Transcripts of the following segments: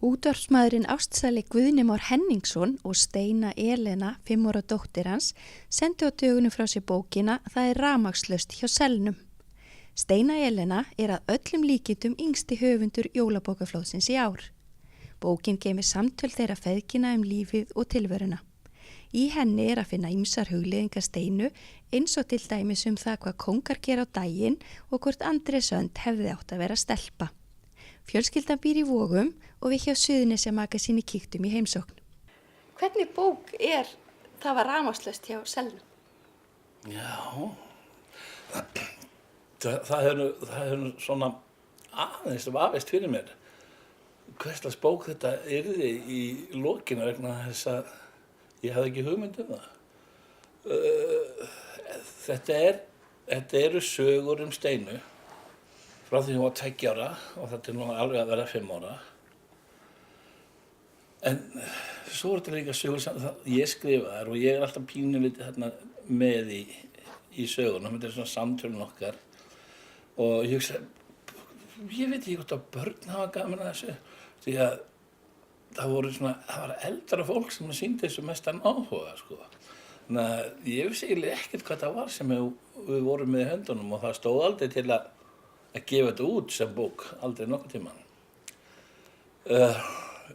Útvarpsmaðurinn ástsæli Guðni Már Henningsson og Steina Elena, 5 ára dóttir hans, sendu á dögunum frá sér bókina Það er rafmagnslaust hjá selnum. Steina Elena er að öllum líkindum yngsti höfundur jólabókaflóðsins í ár. Bókin geymir samtöl þeirra feðgina lífið og tilveruna. Í henni er að finna ýmsar hugleiðingar Steinu eins og til dæmis það hvað kóngar gera á daginn og hvort Andrés Önd hefði átt að vera stelpa. Fjölskyldan býr í Vogum og við hjá Suðurnesjamagasiní kíktum í heimsókn. Hvernig bók Það var rafmagnslaust hjá selnum? Já, það hefur svona aðeins vafist fyrir mér. Hverslags bók þetta yrði í lokinu vegna þess að ég hafði ekki hugmynd það. Þetta eru sögur Steinu frá því hún var 2 ára og þetta nú alveg að vera 5 ára. En svo þetta líka sögur sem ég skrifa þær og ég alltaf pínulítið þarna með í sögunum. Þetta svona samtölun okkar og ég hugsa, ég veit ekki hvort að börn hafa gaman að þessu því að það var eldra fólk sem sýndi þessu mestan áhuga, sko. Þannig að ég vissi eiginlega ekkert hvað það var sem við vorum með í höndunum og það stóð aldrei til að gefa þetta út sem bók, aldrei nokkuð tímann.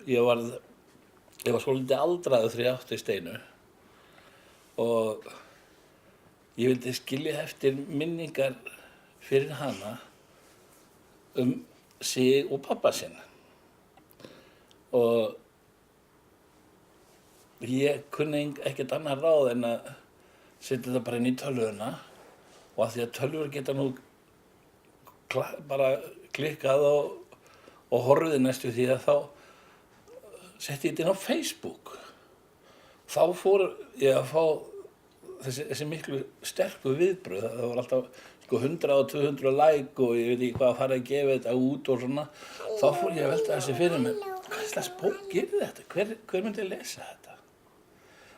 Ég var svolítið aldraður þegar ég átti Steinu og ég vildi skilja eftir minningar fyrir hana sig og pabba sinn. Og ég kunni ekkert annað ráð en að setja þetta bara inn í tölvuna og af því að tölvur geta nú bara klikkað og horfið næstu því að þá setti ég þetta inn á Facebook. Þá fór ég að fá þessi miklu sterku viðbrögð. Það var alltaf 100 og 200 like og ég veit ekki hvað að fara að gefa þetta út og svona. Þá fór ég að velta þessi fyrir mig. Hvað slags bók þetta? Hver myndi lesa þetta?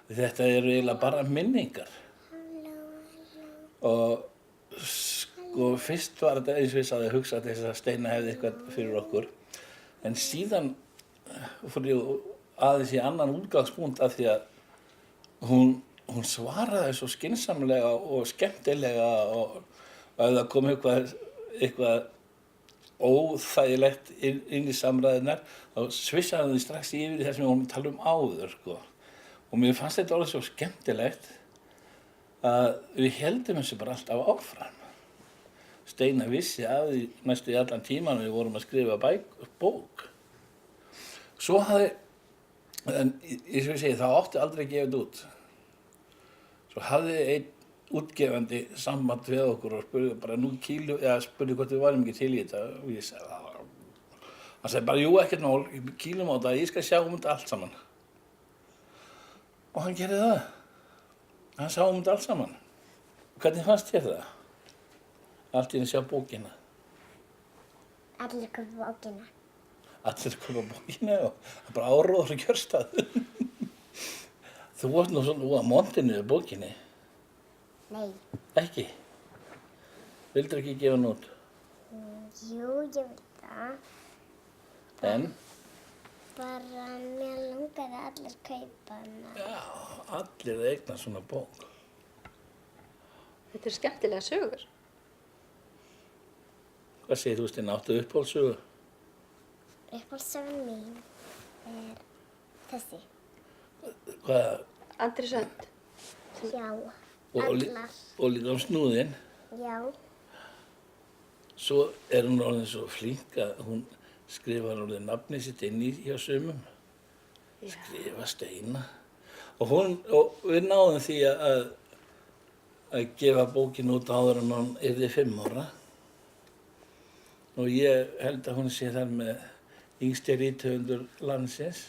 Þetta eru eiginlega bara minningar. Og fyrst var þetta eins og ég sagði að hugsa að þess að Steina hefði eitthvað fyrir okkur. En síðan fór ég aðeins í annan útgangspunkt af því að hún svaraði svo skynsamlega og skemmtilega og ef það kom eitthvað óþægilegt inn í samræðurnar, þá svissaði hún strax yfir í það sem við vorum að tala áður, sko. Og mér fannst þetta alveg svo skemmtilegt að við héldum þessu bara alltaf áfram. Steina vissi af því næstu í allan tíman við vorum að skrifa bók. Svo en eins og ég segi, það átti aldrei að gefa þetta út. Svo hafði einn útgefandi samband við okkur og spurði bara spurði hvort við varum ekki til í þetta og ég sagði hann sagði bara, jú, ekkert mál, kýlum á þetta, ég skal sjá þetta allt saman. Og hann gerði það. Hann sá þetta allt saman. Hvernig fannst þér það? Allt í að sjá bókina. Allir kaupa bókina. Allir kaupa bókina og það bara áróður og kjörstað. Þú varst nú svona á montinu við bókinni. Nei. Ekki? Vildur ekki gefa hann út? Jú, ég vil það. En? Bara mér langaði allir kaupa hana. Já, allir eigna svona bók. Þetta skemmtilega sögur. Hvað segir þú, Steina, áttu uppáhaldssögu? Uppáhaldssögun mín þessi. Hvað? Andrés Önd. Já, allar. Og líka snúðinn. Já. Svo hún orðin svo flink að hún skrifar orðið nafnið sitt inn í hjá sumum. Skrifa Steina. Og við náðum því að gefa bókin út áður en hún yrði 5 ára. Og ég held að hún sé þar með yngsti rithöfundur landsins.